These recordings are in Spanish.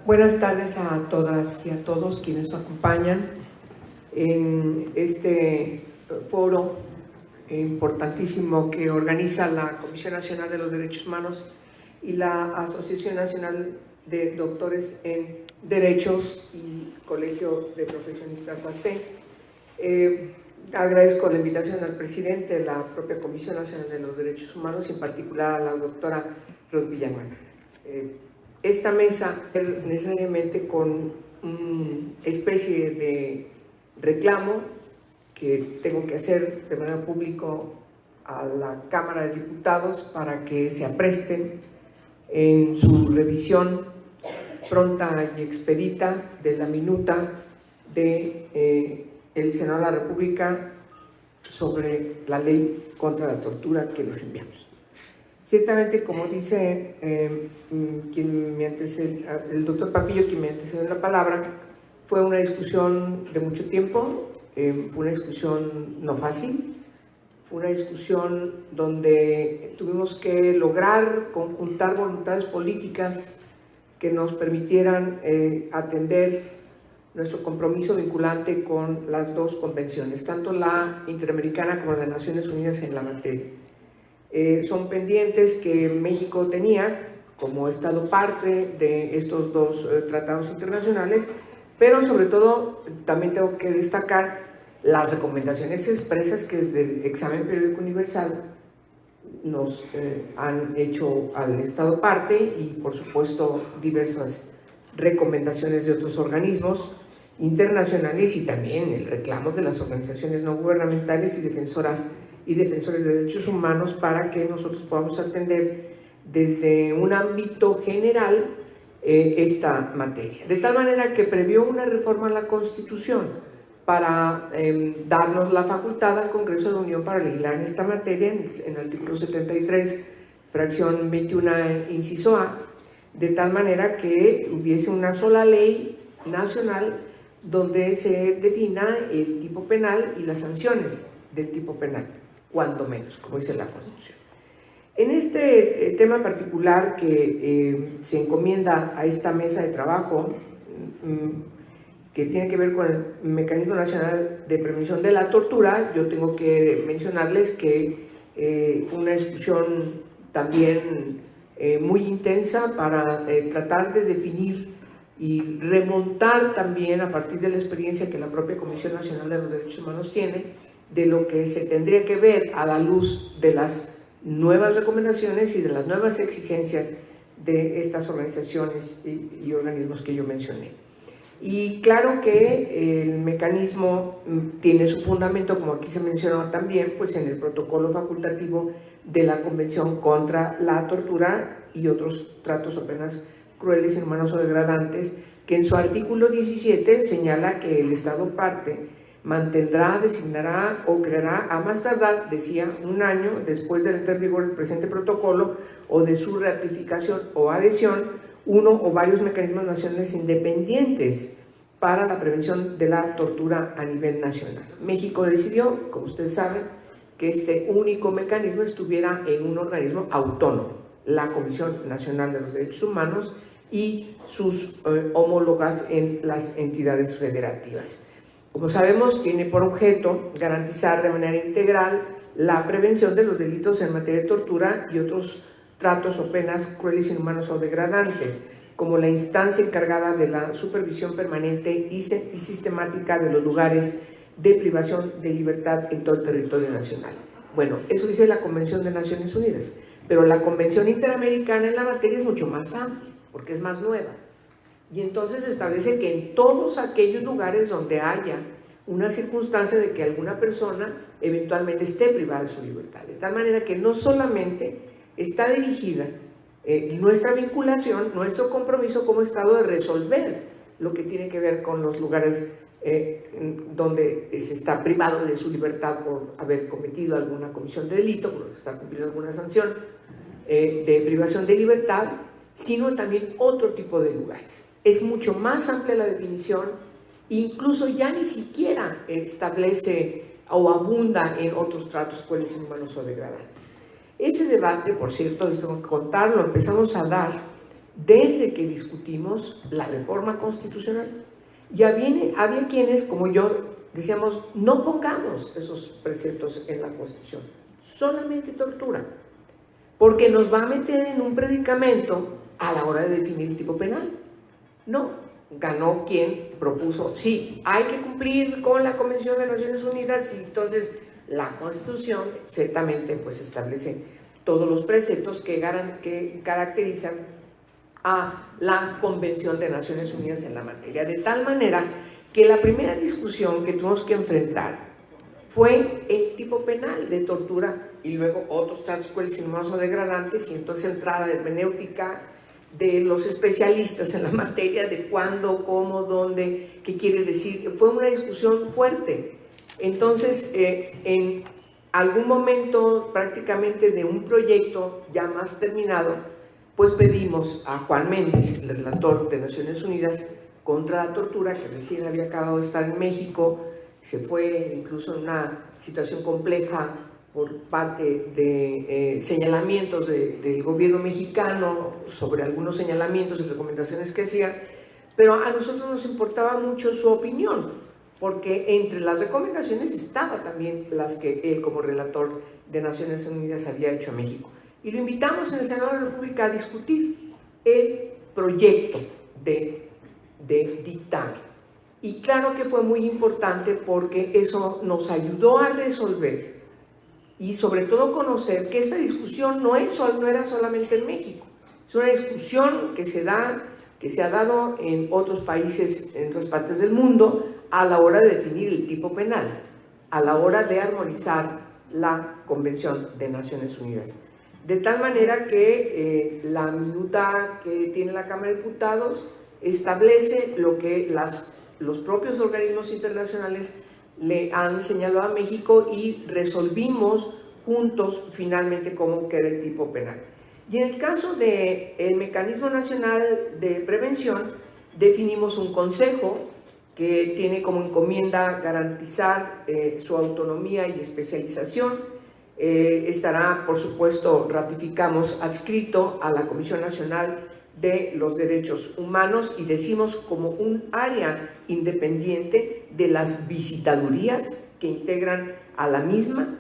Buenas tardes a todas y a todos quienes nos acompañan en este foro importantísimo que organiza la Comisión Nacional de los Derechos Humanos y la Asociación Nacional de Doctores en Derechos y Colegio de Profesionistas AC. Agradezco la invitación al presidente de la propia Comisión Nacional de los Derechos Humanos y en particular a la doctora Ros Villanueva. Esta mesa necesariamente con una especie de reclamo que tengo que hacer de manera pública a la Cámara de Diputados para que se apresten en su revisión pronta y expedita de la minuta de el Senado de la República sobre la ley contra la tortura que les enviamos. Ciertamente, como dice el doctor Papillo, quien me antecedió en la palabra, fue una discusión de mucho tiempo, fue una discusión no fácil, fue una discusión donde tuvimos que lograr conjuntar voluntades políticas que nos permitieran atender nuestro compromiso vinculante con las dos convenciones, tanto la Interamericana como la de Naciones Unidas en la materia. Son pendientes que México tenía como Estado parte de estos dos tratados internacionales, pero sobre todo también tengo que destacar las recomendaciones expresas que desde el examen periódico universal nos han hecho al Estado parte y por supuesto diversas recomendaciones de otros organismos internacionales y también el reclamo de las organizaciones no gubernamentales y defensores de derechos humanos para que nosotros podamos atender desde un ámbito general esta materia. De tal manera que previó una reforma a la Constitución para darnos la facultad al Congreso de la Unión para legislar en esta materia en el artículo 73, fracción 21, inciso A, de tal manera que hubiese una sola ley nacional donde se defina el tipo penal y las sanciones del tipo penal, cuando menos, como dice la Constitución. En este tema particular que se encomienda a esta mesa de trabajo, que tiene que ver con el Mecanismo Nacional de Prevención de la Tortura, yo tengo que mencionarles que fue una discusión también muy intensa para tratar de definir y remontar también a partir de la experiencia que la propia Comisión Nacional de los Derechos Humanos tiene de lo que se tendría que ver a la luz de las nuevas recomendaciones y de las nuevas exigencias de estas organizaciones y organismos que yo mencioné. Y claro que el mecanismo tiene su fundamento, como aquí se mencionó también, pues en el protocolo facultativo de la Convención contra la Tortura y otros tratos o penas crueles, inhumanos o degradantes, que en su artículo 17 señala que el Estado parte mantendrá, designará o creará a más tardar, decía, un año después de la entrada en vigor del presente protocolo o de su ratificación o adhesión, uno o varios mecanismos nacionales independientes para la prevención de la tortura a nivel nacional. México decidió, como ustedes saben, que este único mecanismo estuviera en un organismo autónomo, la Comisión Nacional de los Derechos Humanos y sus homólogas en las entidades federativas. Como sabemos, tiene por objeto garantizar de manera integral la prevención de los delitos en materia de tortura y otros tratos o penas crueles, inhumanos o degradantes, como la instancia encargada de la supervisión permanente y sistemática de los lugares de privación de libertad en todo el territorio nacional. Bueno, eso dice la Convención de Naciones Unidas, pero la Convención Interamericana en la materia es mucho más amplia, porque es más nueva. Y entonces establece que en todos aquellos lugares donde haya una circunstancia de que alguna persona eventualmente esté privada de su libertad, de tal manera que no solamente está dirigida nuestra vinculación, nuestro compromiso como Estado de resolver lo que tiene que ver con los lugares donde se está privado de su libertad por haber cometido alguna comisión de delito, por estar cumpliendo alguna sanción de privación de libertad, sino también otro tipo de lugares. Es mucho más amplia la definición, incluso ya ni siquiera establece o abunda en otros tratos crueles, inhumanos o degradantes. Ese debate, por cierto, les tengo que contar, lo empezamos a dar desde que discutimos la reforma constitucional. Y había quienes, como yo, decíamos, no pongamos esos preceptos en la Constitución, solamente tortura, porque nos va a meter en un predicamento a la hora de definir el tipo penal. No, ganó quien propuso, sí, hay que cumplir con la Convención de Naciones Unidas, y entonces la Constitución ciertamente pues establece todos los preceptos que caracterizan a la Convención de Naciones Unidas en la materia, de tal manera que la primera discusión que tuvimos que enfrentar fue el tipo penal de tortura, y luego otros tantos cuestiones degradantes, y entonces entrada de hermenéutica de los especialistas en la materia de cuándo, cómo, dónde, qué quiere decir. Fue una discusión fuerte. Entonces, en algún momento prácticamente de un proyecto ya más terminado, pues pedimos a Juan Méndez, el relator de Naciones Unidas contra la tortura, que recién había acabado de estar en México, se fue incluso en una situación compleja por parte de señalamientos del gobierno mexicano sobre algunos señalamientos y recomendaciones que hacía, pero a nosotros nos importaba mucho su opinión, porque entre las recomendaciones estaba también las que él como relator de Naciones Unidas había hecho a México. Y lo invitamos en el Senado de la República a discutir el proyecto de dictamen. Y claro que fue muy importante porque eso nos ayudó a resolver y sobre todo conocer que esta discusión no era solamente en México, es una discusión que se ha dado en otros países, en otras partes del mundo, a la hora de definir el tipo penal, a la hora de armonizar la Convención de Naciones Unidas. De tal manera que la minuta que tiene la Cámara de Diputados establece lo que los propios organismos internacionales le han señalado a México, y resolvimos juntos finalmente cómo queda el tipo penal. Y en el caso del Mecanismo Nacional de Prevención, definimos un consejo que tiene como encomienda garantizar su autonomía y especialización. Estará, por supuesto, ratificamos, adscrito a la Comisión Nacional de los Derechos Humanos, y decimos como un área independiente de las visitadurías que integran a la misma.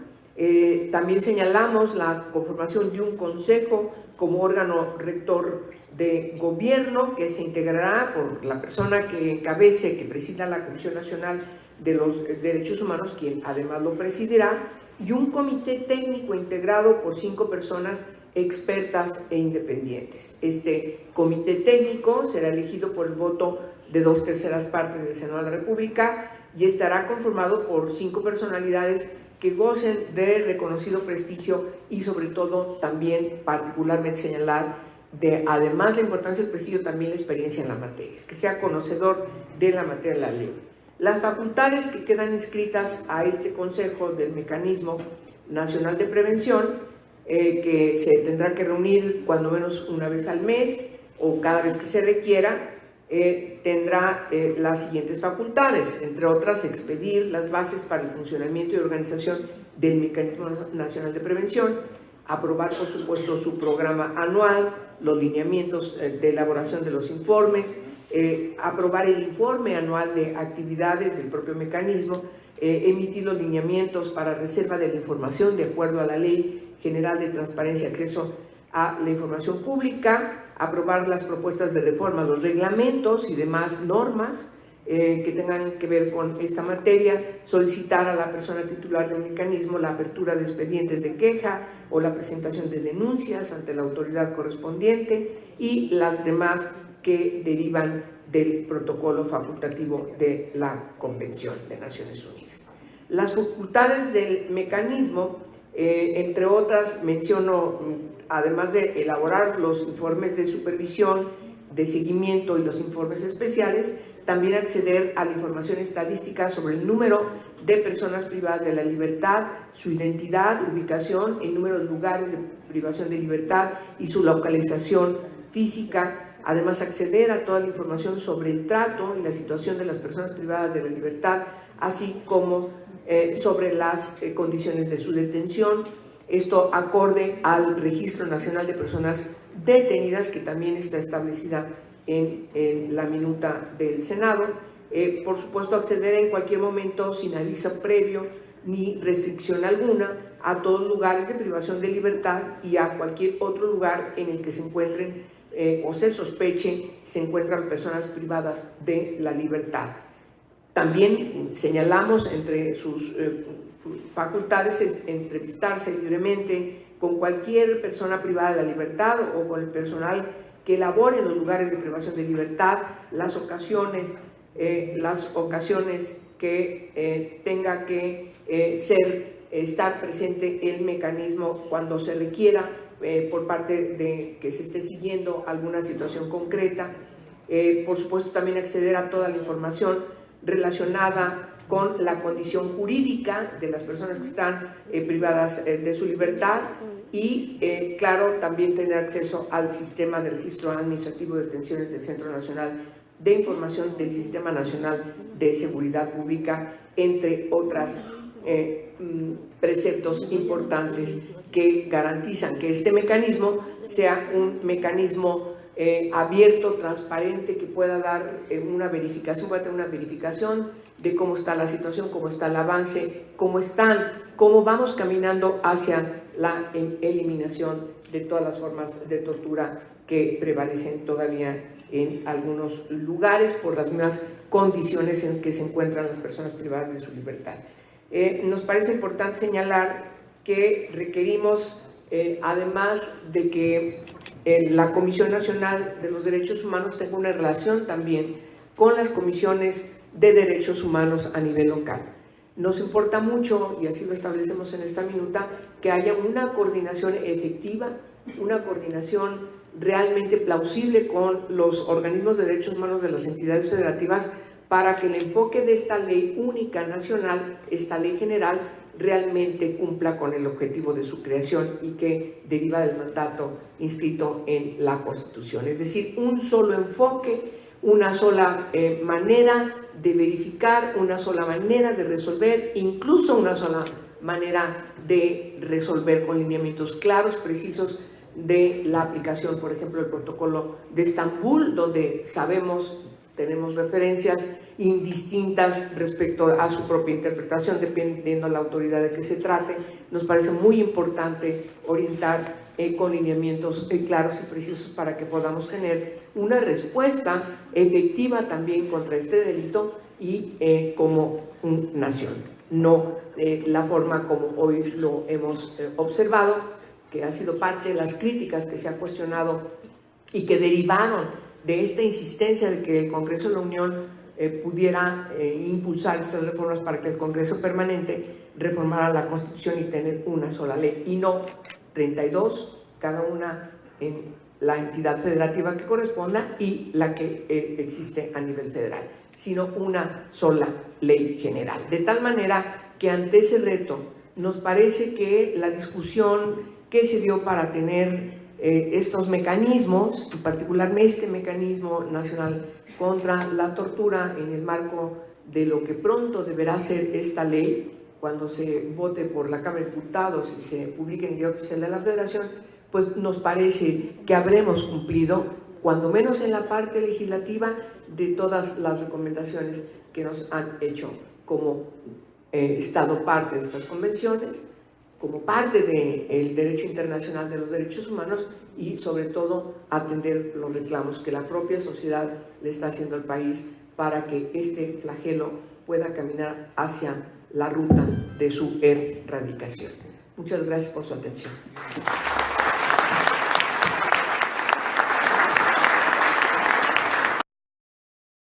También señalamos la conformación de un consejo como órgano rector de gobierno, que se integrará por la persona que encabece, que presida la Comisión Nacional de los Derechos Humanos, quien además lo presidirá, y un comité técnico integrado por 5 personas expertas e independientes. Este comité técnico será elegido por el voto de 2/3 partes del Senado de la República y estará conformado por 5 personalidades que gocen de reconocido prestigio y sobre todo también particularmente señalar además de la importancia del prestigio, también la experiencia en la materia, que sea conocedor de la materia de la ley. Las facultades que quedan inscritas a este Consejo del Mecanismo Nacional de Prevención, que se tendrá que reunir cuando menos una vez al mes o cada vez que se requiera, tendrá las siguientes facultades, entre otras, expedir las bases para el funcionamiento y organización del Mecanismo Nacional de Prevención, aprobar, por supuesto, su programa anual, los lineamientos de elaboración de los informes, aprobar el informe anual de actividades del propio mecanismo, emitir los lineamientos para reserva de la información de acuerdo a la Ley General de Transparencia y Acceso a la Información Pública, aprobar las propuestas de reforma, los reglamentos y demás normas que tengan que ver con esta materia, solicitar a la persona titular del mecanismo la apertura de expedientes de queja o la presentación de denuncias ante la autoridad correspondiente y las demás que derivan del protocolo facultativo de la Convención de Naciones Unidas. Las facultades del mecanismo, entre otras, menciono, además de elaborar los informes de supervisión, de seguimiento y los informes especiales, también acceder a la información estadística sobre el número de personas privadas de la libertad, su identidad, ubicación, el número de lugares de privación de libertad y su localización física. Además, acceder a toda la información sobre el trato y la situación de las personas privadas de la libertad, así como sobre las condiciones de su detención. Esto acorde al Registro Nacional de Personas detenidas, que también está establecida en la minuta del Senado. Por supuesto, acceder en cualquier momento sin aviso previo ni restricción alguna a todos lugares de privación de libertad y a cualquier otro lugar en el que se encuentren o se sospeche se encuentran personas privadas de la libertad. También señalamos entre sus facultades entrevistarse libremente con cualquier persona privada de la libertad o con el personal que labore en los lugares de privación de libertad, las ocasiones que tenga que estar presente el mecanismo cuando se requiera por parte de que se esté siguiendo alguna situación concreta. Por supuesto, también acceder a toda la información relacionada con la condición jurídica de las personas que están privadas de su libertad y, claro, también tener acceso al sistema de registro administrativo de detenciones del Centro Nacional de Información del Sistema Nacional de Seguridad Pública, entre otras preceptos importantes que garantizan que este mecanismo sea un mecanismo abierto, transparente, que pueda dar una verificación, pueda tener una verificación de cómo está la situación, cómo está el avance, cómo vamos caminando hacia la eliminación de todas las formas de tortura que prevalecen todavía en algunos lugares por las mismas condiciones en que se encuentran las personas privadas de su libertad. Nos parece importante señalar que requerimos, además de que la Comisión Nacional de los Derechos Humanos tenga una relación también con las comisiones de derechos humanos a nivel local. Nos importa mucho, y así lo establecemos en esta minuta, que haya una coordinación efectiva, una coordinación realmente plausible con los organismos de derechos humanos de las entidades federativas para que el enfoque de esta ley única nacional, esta ley general, realmente cumpla con el objetivo de su creación y que deriva del mandato inscrito en la Constitución. Es decir, un solo enfoque, una sola manera de verificar, una sola manera de resolver, incluso una sola manera de resolver con lineamientos claros, precisos de la aplicación, por ejemplo, del protocolo de Estambul, donde sabemos, tenemos referencias indistintas respecto a su propia interpretación, dependiendo de la autoridad de que se trate. Nos parece muy importante orientar con lineamientos claros y precisos para que podamos tener una respuesta efectiva también contra este delito y como nación. No la forma como hoy lo hemos observado, que ha sido parte de las críticas que se ha cuestionado y que derivaron de esta insistencia de que el Congreso de la Unión pudiera impulsar estas reformas para que el Congreso permanente reformara la Constitución y tener una sola ley, y no 32, cada una en la entidad federativa que corresponda y la que existe a nivel federal, sino una sola ley general. De tal manera que ante ese reto nos parece que la discusión que se dio para tener estos mecanismos, y particularmente este mecanismo nacional contra la tortura en el marco de lo que pronto deberá ser esta ley, cuando se vote por la Cámara de Diputados y se publique en el Diario Oficial de la Federación, pues nos parece que habremos cumplido, cuando menos en la parte legislativa, de todas las recomendaciones que nos han hecho como Estado parte de estas convenciones, como parte del derecho internacional de los derechos humanos y sobre todo atender los reclamos que la propia sociedad le está haciendo al país para que este flagelo pueda caminar hacia la ruta de su erradicación. Muchas gracias por su atención.